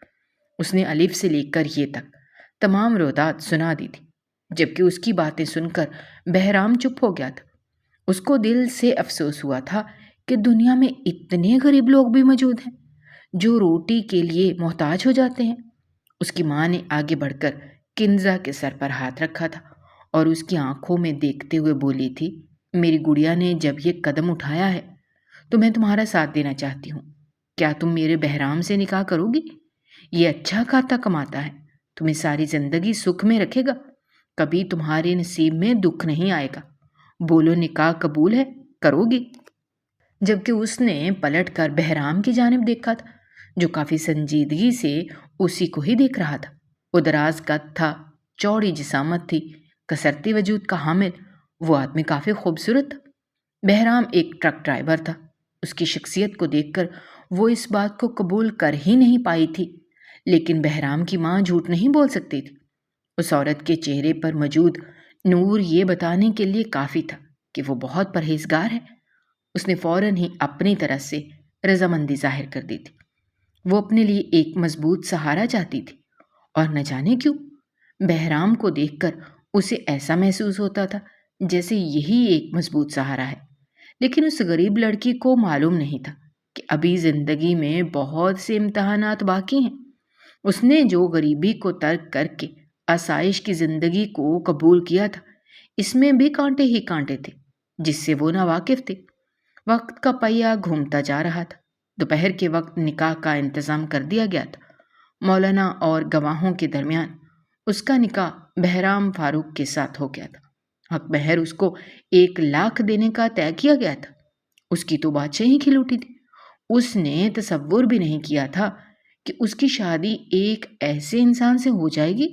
اس نے الف سے لے کر یہ تک تمام روایات سنا دی تھی، جبکہ اس کی باتیں سن کر بہرام چپ ہو گیا تھا۔ اس کو دل سے افسوس ہوا تھا کہ دنیا میں اتنے غریب لوگ بھی موجود ہیں جو روٹی کے لیے محتاج ہو جاتے ہیں۔ اس کی ماں نے آگے بڑھ کر کنزا کے سر پر ہاتھ رکھا تھا اور اس کی آنکھوں میں دیکھتے ہوئے بولی تھی، میری گڑیا نے جب یہ قدم اٹھایا ہے تو میں تمہارا ساتھ دینا چاہتی ہوں۔ کیا تم میرے بہرام سے نکاح کرو گی؟ یہ اچھا کھاتا کماتا ہے، تمہیں ساری زندگی سکھ میں رکھے گا، کبھی تمہارے نصیب میں دکھ نہیں آئے گا۔ بولو نکاح قبول ہے، کرو گی؟ جبکہ اس نے پلٹ کر بہرام کی جانب دیکھا تھا، جو کافی سنجیدگی سے اسی کو ہی دیکھ رہا تھا۔ وہ دراز قد تھا، چوڑی جسامت تھی، کسرتی وجود کا حامل۔ وہ آدمی کافی خوبصورت تھا۔ بہرام ایک ٹرک ڈرائیور تھا۔ اس کی شخصیت کو دیکھ کر وہ اس بات کو قبول کر ہی نہیں پائی تھی، لیکن بہرام کی ماں جھوٹ نہیں بول سکتی تھی۔ اس عورت کے چہرے پر موجود نور یہ بتانے کے لیے کافی تھا کہ وہ بہت پرہیزگار ہے۔ اس نے فوراً ہی اپنی طرف سے رضامندی ظاہر کر دی تھی۔ وہ اپنے لیے ایک مضبوط سہارا چاہتی تھی، اور نہ جانے کیوں بہرام کو دیکھ کر اسے ایسا محسوس ہوتا تھا جیسے یہی ایک مضبوط سہارا ہے۔ لیکن اس غریب لڑکی کو معلوم نہیں تھا کہ ابھی زندگی میں بہت سے امتحانات باقی ہیں۔ اس نے جو غریبی کو ترک کر کے آسائش کی زندگی کو قبول کیا تھا، اس میں بھی کانٹے ہی کانٹے تھے جس سے وہ ناواقف تھے۔ وقت کا پہیہ گھومتا جا رہا تھا۔ دوپہر کے وقت نکاح کا انتظام کر دیا گیا تھا۔ مولانا اور گواہوں کے درمیان اس کا نکاح بہرام فاروق کے ساتھ ہو گیا تھا۔ حق مہر اس کو 1,00,000 دینے کا طے کیا گیا تھا۔ اس کی تو بادشاہی کھل اٹھی تھی۔ اس نے تصور بھی نہیں کیا تھا کہ اس کی شادی ایک ایسے انسان سے ہو جائے گی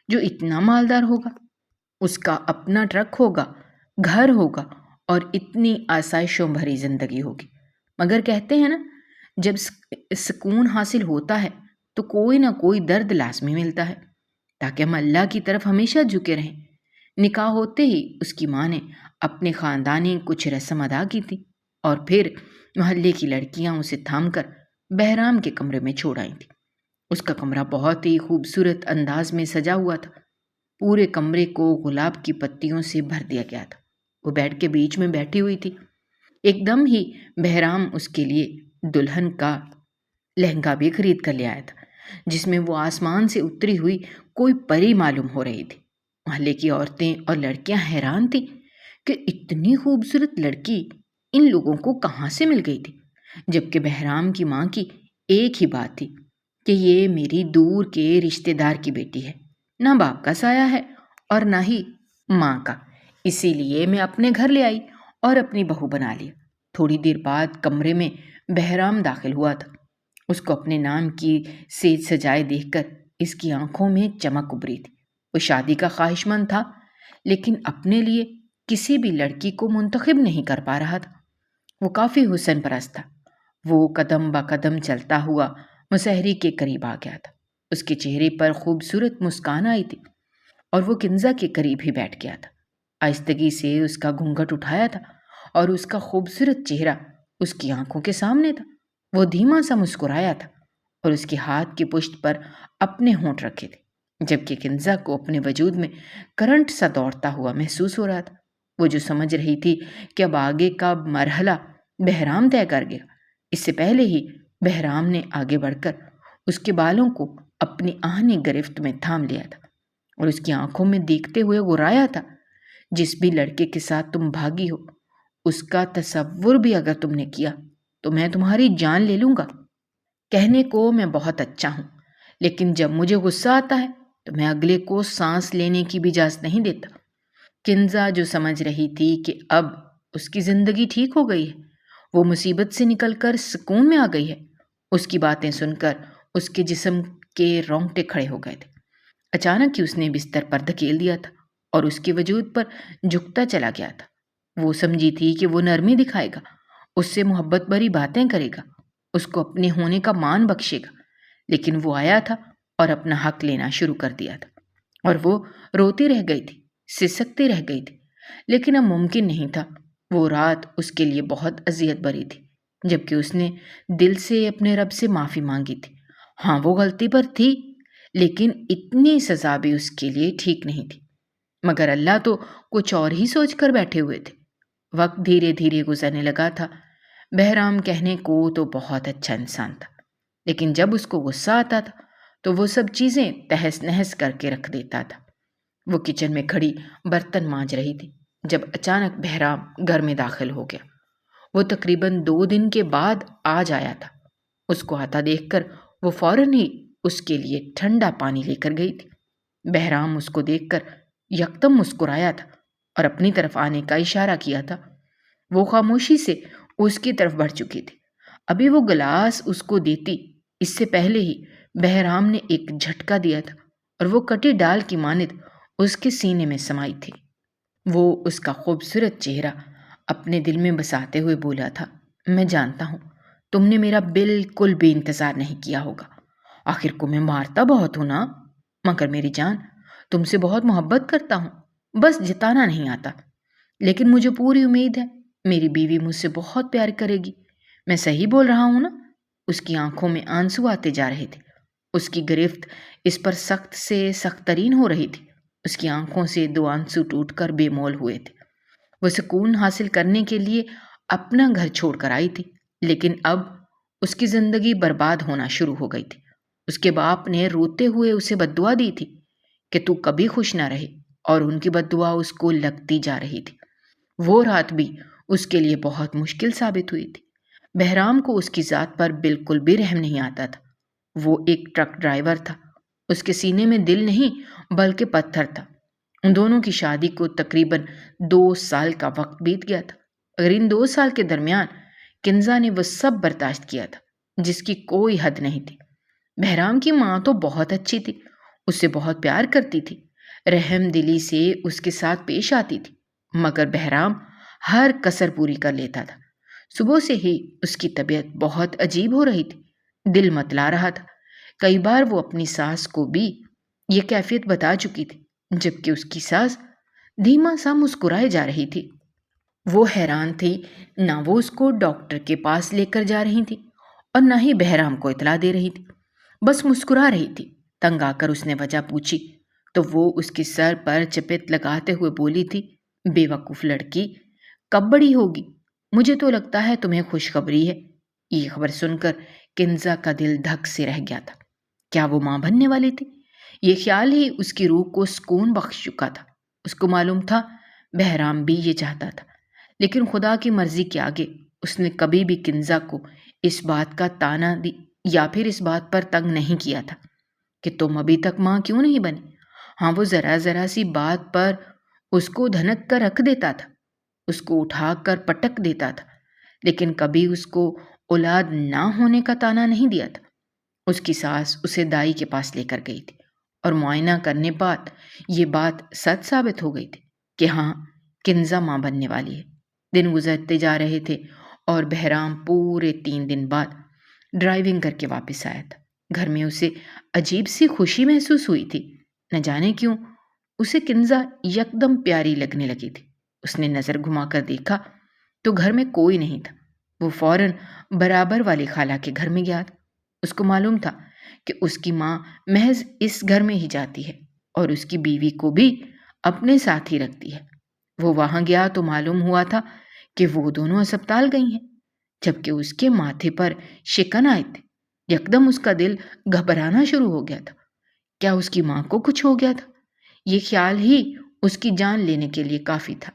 جو اتنا مالدار ہوگا، اس کا اپنا ٹرک ہوگا، گھر ہوگا اور اتنی آسائشوں بھری زندگی ہوگی۔ مگر کہتے ہیں نا، جب سکون حاصل ہوتا ہے تو کوئی نہ کوئی درد لازمی ملتا ہے، تاکہ ہم اللہ کی طرف ہمیشہ جھکے رہیں۔ نکاح ہوتے ہی اس کی ماں نے اپنے خاندانی کچھ رسم ادا کی تھی، اور پھر محلے کی لڑکیاں اسے تھام کر بہرام کے کمرے میں چھوڑ آئی تھیں۔ اس کا کمرہ بہت ہی خوبصورت انداز میں سجا ہوا تھا۔ پورے کمرے کو گلاب کی پتیوں سے بھر دیا گیا تھا۔ وہ بیڈ کے بیچ میں بیٹھی ہوئی تھی۔ ایک دم ہی بہرام اس کے لیے دلہن کا لہنگا بھی خرید کر لے آیا تھا، جس میں وہ آسمان سے اتری ہوئی کوئی پری معلوم ہو رہی تھی۔ محلے کی عورتیں اور لڑکیاں حیران تھیں کہ اتنی خوبصورت لڑکی ان لوگوں کو کہاں سے مل گئی تھی، جبکہ بہرام کی ماں کی ایک ہی بات تھی کہ یہ میری دور کے رشتے دار کی بیٹی ہے، نہ باپ کا سایہ ہے اور نہ ہی ماں کا، اسی لیے میں اپنے گھر لے آئی اور اپنی بہو بنا لیا۔ تھوڑی دیر بعد کمرے میں بہرام داخل ہوا تھا۔ اس کو اپنے نام کی سیج سجائے دیکھ کر اس کی آنکھوں میں چمک ابھری تھی۔ وہ شادی کا خواہشمند تھا، لیکن اپنے لیے کسی بھی لڑکی کو منتخب نہیں کر پا رہا تھا۔ وہ کافی حسن پرست تھا۔ وہ قدم با قدم چلتا ہوا مسہری کے قریب آ گیا تھا۔ اس کے چہرے پر خوبصورت مسکان آئی تھی، اور وہ کنزا کے قریب ہی بیٹھ گیا تھا۔ آہستگی سے اس کا گھونگھٹ اٹھایا تھا، اور اس کا خوبصورت چہرہ اس کی آنکھوں کے سامنے تھا۔ وہ دھیما سا مسکرایا تھا، اور اس کے ہاتھ کی پشت پر اپنے ہونٹ رکھے تھے، جبکہ کنزا کو اپنے وجود میں کرنٹ سا دوڑتا ہوا محسوس ہو رہا تھا۔ وہ جو سمجھ رہی تھی کہ اب آگے کا مرحلہ بہرام طے کر گیا، اس سے پہلے ہی بہرام نے آگے بڑھ کر اس کے بالوں کو اپنی آہنی گرفت میں تھام لیا تھا، اور اس کی آنکھوں میں دیکھتے ہوئے غرایا تھا، جس بھی لڑکے کے ساتھ تم بھاگی ہو، اس کا تصور بھی اگر تم نے کیا تو میں تمہاری جان لے لوں گا۔ کہنے کو میں بہت اچھا ہوں، لیکن جب مجھے غصہ آتا ہے تو میں اگلے کو سانس لینے کی بھی اجازت نہیں دیتا۔ کنزا جو سمجھ رہی تھی کہ اب اس کی زندگی ٹھیک ہو گئی ہے، وہ مصیبت سے نکل کر سکون میں آ گئی ہے، اس کی باتیں سن کر اس کے جسم کے رونگٹے کھڑے ہو گئے تھے۔ اچانک ہی اس نے بستر پر دھکیل دیا تھا، اور اس کے وجود پر جھکتا چلا گیا تھا۔ وہ سمجھی تھی کہ وہ نرمی دکھائے گا، اس سے محبت بھری باتیں کرے گا، اس کو اپنے ہونے کا مان بخشے گا، لیکن وہ آیا تھا اور اپنا حق لینا شروع کر دیا تھا، اور وہ روتی رہ گئی تھی، سسکتی رہ گئی تھی، لیکن اب ممکن نہیں تھا۔ وہ رات اس کے لیے بہت اذیت بھری تھی، جبکہ اس نے دل سے اپنے رب سے معافی مانگی تھی۔ ہاں، وہ غلطی پر تھی، لیکن اتنی سزا بھی اس کے لیے ٹھیک نہیں تھی۔ مگر اللہ تو کچھ اور ہی سوچ کر بیٹھے ہوئے تھے۔ وقت دھیرے دھیرے گزرنے لگا تھا۔ بہرام کہنے کو تو بہت اچھا انسان تھا، لیکن جب اس کو غصہ آتا تھا تو وہ سب چیزیں تہس نہس کر کے رکھ دیتا تھا۔ وہ کچن میں کھڑی برتن مانج رہی تھی، جب اچانک بہرام گھر میں داخل ہو گیا۔ وہ تقریباً 2 دن کے بعد آج آیا تھا۔ اس کو آتا دیکھ کر وہ فوراً ہی اس کے لیے ٹھنڈا پانی لے کر گئی تھی۔ بہرام اس کو دیکھ کر یکدم مسکرایا تھا اور اپنی طرف آنے کا اشارہ کیا تھا۔ وہ خاموشی سے اس کی طرف بڑھ چکی تھی۔ ابھی وہ گلاس اس کو دیتی، اس سے پہلے ہی بہرام نے ایک جھٹکا دیا تھا اور وہ کٹی ڈال کی مانند اس کے سینے میں سمائی تھی۔ وہ اس کا خوبصورت چہرہ اپنے دل میں بساتے ہوئے بولا تھا، میں جانتا ہوں تم نے میرا بالکل بھی انتظار نہیں کیا ہوگا۔ آخر کو میں مارتا بہت ہوں نا، مگر میری جان تم سے بہت محبت کرتا ہوں، بس جتانا نہیں آتا۔ لیکن مجھے پوری امید ہے میری بیوی مجھ سے بہت پیار کرے گی۔ میں صحیح بول رہا ہوں نا؟ اس کی آنکھوں میں آنسو آتے جا رہے تھے۔ اس کی گرفت اس پر سخت سے سخت ترین ہو رہی تھی۔ اس کی آنکھوں سے 2 آنسو ٹوٹ کر بے مول ہوئے تھے۔ وہ سکون حاصل کرنے کے لیے اپنا گھر چھوڑ کر آئی تھی، لیکن اب اس کی زندگی برباد ہونا شروع ہو گئی تھی۔ اس کے باپ نے روتے ہوئے اسے بددعا دی تھی کہ تو کبھی خوش نہ رہے، اور ان کی بددعا اس کو لگتی جا رہی تھی۔ وہ رات بھی اس کے لیے بہت مشکل ثابت ہوئی تھی۔ بہرام کو اس کی ذات پر بالکل بھی رحم نہیں آتا تھا۔ وہ ایک ٹرک ڈرائیور تھا، اس کے سینے میں دل نہیں بلکہ پتھر تھا۔ ان دونوں کی شادی کو تقریباً 2 سال کا وقت بیت گیا تھا، اگر ان 2 سال کے درمیان کنزا نے وہ سب برداشت کیا تھا جس کی کوئی حد نہیں تھی۔ بہرام کی ماں تو بہت اچھی تھی، اس سے بہت پیار کرتی تھی، رحم دلی سے اس کے ساتھ پیش آتی تھی، مگر بہرام ہر کسر پوری کر لیتا تھا۔ صبح سے ہی اس کی طبیعت بہت عجیب ہو رہی تھی، دل متلا رہا تھا۔ کئی بار وہ اپنی ساس کو بھی یہ کیفیت بتا چکی تھی، جبکہ اس کی ساس دھیما سا مسکرائے جا رہی تھی۔ وہ حیران تھی، نہ وہ اس کو ڈاکٹر کے پاس لے کر جا رہی تھی اور نہ ہی بہرام کو اطلاع دے رہی تھی، بس مسکرا رہی تھی۔ تنگ آ کر اس نے وجہ پوچھی تو وہ اس کے سر پر چپت لگاتے ہوئے بولی تھی، بے وقوف لڑکی، کب بڑی ہوگی؟ مجھے تو لگتا ہے تمہیں خوشخبری ہے۔ یہ خبر سن کر کنزا کا دل دھک سے رہ گیا تھا۔ کیا وہ ماں بننے والی تھی؟ یہ خیال ہی اس کی روح کو سکون بخش چکا تھا۔ اس کو معلوم تھا بہرام بھی یہ چاہتا تھا، لیکن خدا کی مرضی کے آگے اس نے کبھی بھی کنزا کو اس بات کا تانا دی یا پھر اس بات پر تنگ نہیں کیا تھا کہ تم ابھی تک ماں کیوں نہیں بنی۔ ہاں، وہ ذرا سی بات پر اس کو دھنک کر رکھ دیتا تھا، اس کو اٹھا کر پٹک دیتا تھا، لیکن کبھی اس کو اولاد نہ ہونے کا تانا نہیں دیا تھا۔ اس کی ساس اسے دائی کے پاس لے کر گئی تھی اور معائنہ کرنے بعد یہ بات سچ ثابت ہو گئی تھی کہ ہاں، کنزا ماں بننے والی ہے۔ دن گزرتے جا رہے تھے اور بہرام پورے 3 دن بعد ڈرائیونگ کر کے واپس آیا تھا۔ گھر میں اسے عجیب سی خوشی محسوس ہوئی تھی، نہ جانے کیوں اسے کنزا یکدم پیاری لگنے لگی تھی۔ اس نے نظر گھما کر دیکھا تو گھر میں کوئی نہیں تھا۔ وہ فوراً برابر والی خالہ کے گھر میں گیا تھا۔ اس کو معلوم تھا کہ اس کی ماں محض اس گھر میں ہی جاتی ہے اور اس کی بیوی کو بھی اپنے ساتھ ہی رکھتی ہے۔ وہ وہاں گیا تو معلوم ہوا تھا کہ وہ دونوں اسپتال گئی ہیں، جبکہ اس کے ماتھے پر شکن آئے تھے۔ یکدم اس کا دل گھبرانا شروع ہو گیا تھا۔ کیا اس کی ماں کو کچھ ہو گیا تھا؟ یہ خیال ہی اس کی جان لینے کے لیے کافی تھا۔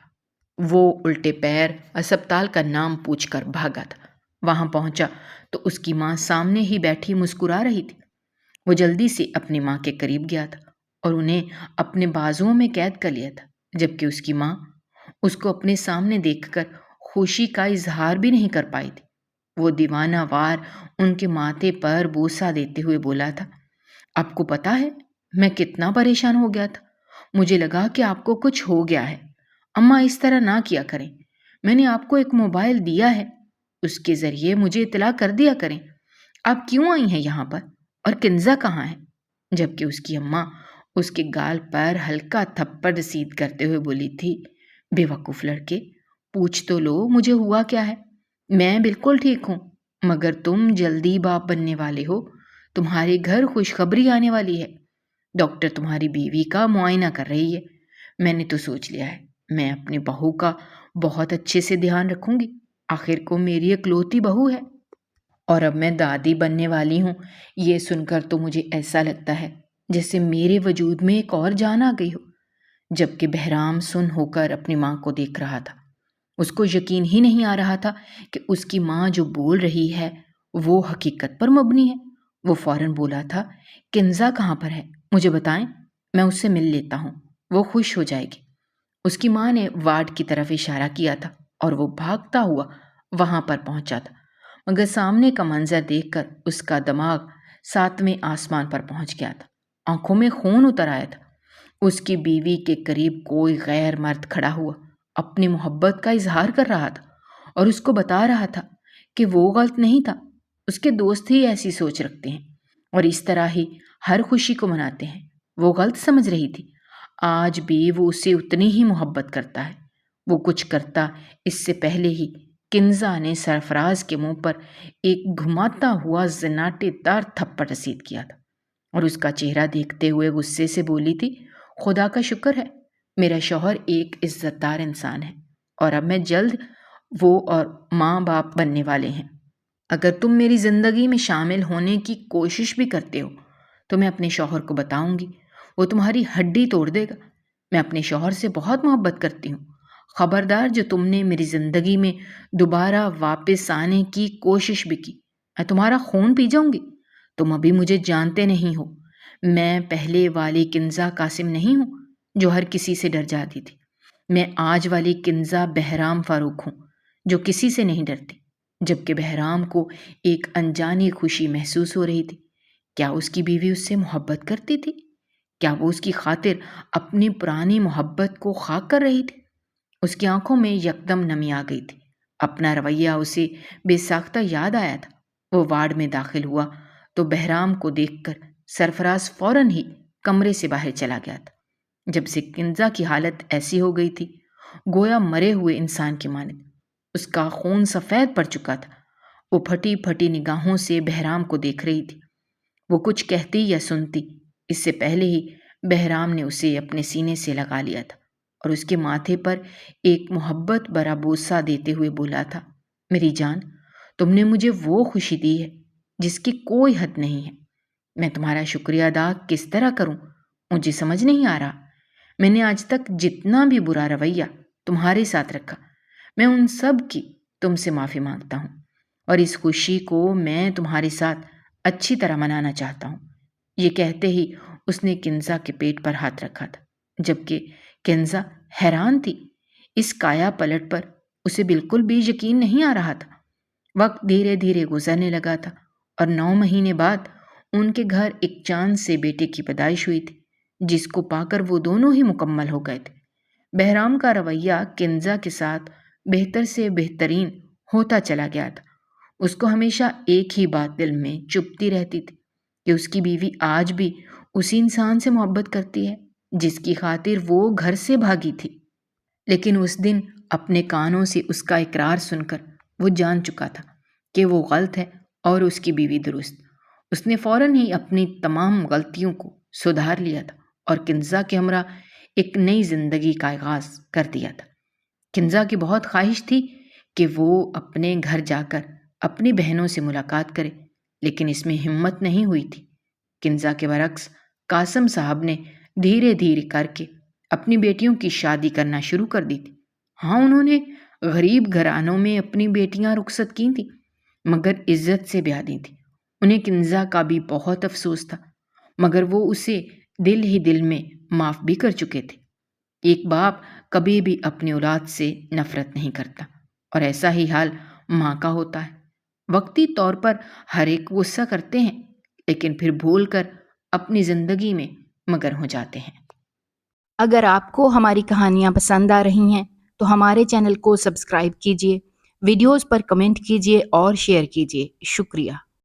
وہ الٹے پیر اسپتال کا نام پوچھ کر بھاگا تھا۔ وہاں پہنچا تو اس کی ماں سامنے ہی بیٹھی مسکرا رہی تھی۔ وہ جلدی سے اپنی ماں کے قریب گیا تھا اور انہیں اپنے بازوؤں میں قید کر لیا تھا، جبکہ اس کی ماں اس کو اپنے سامنے دیکھ کر خوشی کا اظہار بھی نہیں کر پائی تھی۔ وہ دیوانہ وار ان کے ماتھے پر بوسہ دیتے ہوئے بولا تھا، آپ کو پتا ہے میں کتنا پریشان ہو گیا تھا، مجھے لگا کہ آپ کو کچھ ہو گیا ہے۔ اماں اس طرح نہ کیا کریں، میں نے آپ کو ایک موبائل دیا ہے، اس کے ذریعے مجھے اطلاع کر دیا کریں۔ آپ کیوں آئی ہیں یہاں پر، اور کنزا کہاں ہے؟ جبکہ اس کی اماں اس کے گال پر ہلکا تھپڑ رسید کرتے ہوئے بولی تھی، بے وقوف لڑکے، پوچھ تو لو مجھے ہوا کیا ہے۔ میں بالکل ٹھیک ہوں، مگر تم جلدی باپ بننے والے ہو، تمہارے گھر خوشخبری آنے والی ہے۔ ڈاکٹر تمہاری بیوی کا معائنہ کر رہی ہے۔ میں نے تو سوچ لیا ہے میں اپنی بہو کا بہت اچھے سے دھیان رکھوں گی، آخر کو میری اکلوتی بہو ہے، اور اب میں دادی بننے والی ہوں۔ یہ سن کر تو مجھے ایسا لگتا ہے جیسے میرے وجود میں ایک اور جان آ گئی ہو۔ جبکہ بہرام سن ہو کر اپنی ماں کو دیکھ رہا تھا۔ اس کو یقین ہی نہیں آ رہا تھا کہ اس کی ماں جو بول رہی ہے وہ حقیقت پر مبنی ہے۔ وہ فوراً بولا تھا، کنزا کہاں پر ہے؟ مجھے بتائیں، میں اس سے مل لیتا ہوں، وہ خوش ہو جائے گی۔ اس کی ماں نے وارڈ کی طرف اشارہ کیا تھا اور وہ بھاگتا ہوا وہاں پر پہنچا تھا، مگر سامنے کا منظر دیکھ کر اس کا دماغ 7ویں آسمان پر پہنچ گیا تھا۔ آنکھوں میں خون اتر آیا تھا۔ اس کی بیوی کے قریب کوئی غیر مرد کھڑا ہوا اپنی محبت کا اظہار کر رہا تھا اور اس کو بتا رہا تھا کہ وہ غلط نہیں تھا، اس کے دوست ہی ایسی سوچ رکھتے ہیں اور اس طرح ہی ہر خوشی کو مناتے ہیں۔ وہ غلط سمجھ رہی تھی، آج بھی وہ اسے اتنی ہی محبت کرتا ہے۔ وہ کچھ کرتا اس سے پہلے ہی کنزا نے سرفراز کے منہ پر ایک گھماتا ہوا زناٹے دار تھپڑ رسید کیا تھا اور اس کا چہرہ دیکھتے ہوئے غصے سے بولی تھی، خدا کا شکر ہے میرا شوہر ایک عزت دار انسان ہے اور اب میں جلد وہ اور ماں باپ بننے والے ہیں۔ اگر تم میری زندگی میں شامل ہونے کی کوشش بھی کرتے ہو تو میں اپنے شوہر کو بتاؤں گی، وہ تمہاری ہڈی توڑ دے گا۔ میں اپنے شوہر سے بہت محبت کرتی ہوں، خبردار جو تم نے میری زندگی میں دوبارہ واپس آنے کی کوشش بھی کی، میں تمہارا خون پی جاؤں گی۔ تم ابھی مجھے جانتے نہیں ہو، میں پہلے والی کنزا قاسم نہیں ہوں جو ہر کسی سے ڈر جاتی تھی۔ میں آج والی کنزا بہرام فاروق ہوں جو کسی سے نہیں ڈرتی۔ جبکہ بہرام کو ایک انجانی خوشی محسوس ہو رہی تھی۔ کیا اس کی بیوی اس سے محبت کرتی تھی؟ کیا وہ اس کی خاطر اپنی پرانی محبت کو خاک کر رہی تھی؟ اس کی آنکھوں میں یکدم نمی آ گئی تھی۔ اپنا رویہ اسے بے ساختہ یاد آیا تھا۔ وہ وارڈ میں داخل ہوا تو بہرام کو دیکھ کر سرفراز فوراً ہی کمرے سے باہر چلا گیا تھا۔ جب سے کنزا کی حالت ایسی ہو گئی تھی گویا مرے ہوئے انسان کی مانند، اس کا خون سفید پڑ چکا تھا۔ وہ پھٹی پھٹی نگاہوں سے بہرام کو دیکھ رہی تھی۔ وہ کچھ کہتی یا سنتی اس سے پہلے ہی بہرام نے اسے اپنے سینے سے لگا لیا تھا اور اس کے ماتھے پر ایک محبت بھرا بوسہ دیتے ہوئے بولا تھا، میری جان، تم نے مجھے وہ خوشی دی ہے جس کی کوئی حد نہیں ہے۔ میں تمہارا شکریہ ادا کس طرح کروں مجھے سمجھ نہیں آ رہا۔ میں نے آج تک جتنا بھی برا رویہ تمہارے ساتھ رکھا، میں ان سب کی تم سے معافی مانگتا ہوں اور اس خوشی کو میں تمہارے ساتھ اچھی طرح منانا چاہتا ہوں۔ یہ کہتے ہی اس نے کنزا کے پیٹ پر ہاتھ رکھا تھا، جبکہ کنزا حیران تھی۔ اس کایا پلٹ پر اسے بالکل بھی یقین نہیں آ رہا تھا۔ وقت دھیرے دھیرے گزرنے لگا تھا اور 9 مہینے بعد ان کے گھر ایک چاند سے بیٹے کی پیدائش ہوئی تھی، جس کو پا کر وہ دونوں ہی مکمل ہو گئے تھے۔ بہرام کا رویہ کنزا کے ساتھ بہتر سے بہترین ہوتا چلا گیا تھا۔ اس کو ہمیشہ ایک ہی بات دل میں چبھتی رہتی تھی کہ اس کی بیوی آج بھی اسی انسان سے محبت کرتی ہے جس کی خاطر وہ گھر سے بھاگی تھی۔ لیکن اس دن اپنے کانوں سے اس کا اقرار سن کر وہ جان چکا تھا کہ وہ غلط ہے اور اس کی بیوی درست۔ اس نے فوراً ہی اپنی تمام غلطیوں کو سدھار لیا تھا اور کنزا کے ہمراہ ایک نئی زندگی کا آغاز کر دیا تھا۔ کنزا کی بہت خواہش تھی کہ وہ اپنے گھر جا کر اپنی بہنوں سے ملاقات کرے، لیکن اس میں ہمت نہیں ہوئی تھی۔ کنزا کے برعکس قاسم صاحب نے دھیرے دھیرے کر کے اپنی بیٹیوں کی شادی کرنا شروع کر دی تھی۔ ہاں، انہوں نے غریب گھرانوں میں اپنی بیٹیاں رخصت کی تھیں، مگر عزت سے بیاہ دی تھیں۔ انہیں کنزا کا بھی بہت افسوس تھا، مگر وہ اسے دل ہی دل میں معاف بھی کر چکے تھے۔ ایک باپ کبھی بھی اپنی اولاد سے نفرت نہیں کرتا اور ایسا ہی حال ماں کا ہوتا ہے۔ وقتی طور پر ہر ایک غصہ کرتے ہیں، لیکن پھر بھول کر اپنی زندگی میں مگن ہو جاتے ہیں۔ اگر آپ کو ہماری کہانیاں پسند آ رہی ہیں تو ہمارے چینل کو سبسکرائب کیجیے، ویڈیوز پر کمنٹ کیجیے اور شیئر کیجیے۔ شکریہ۔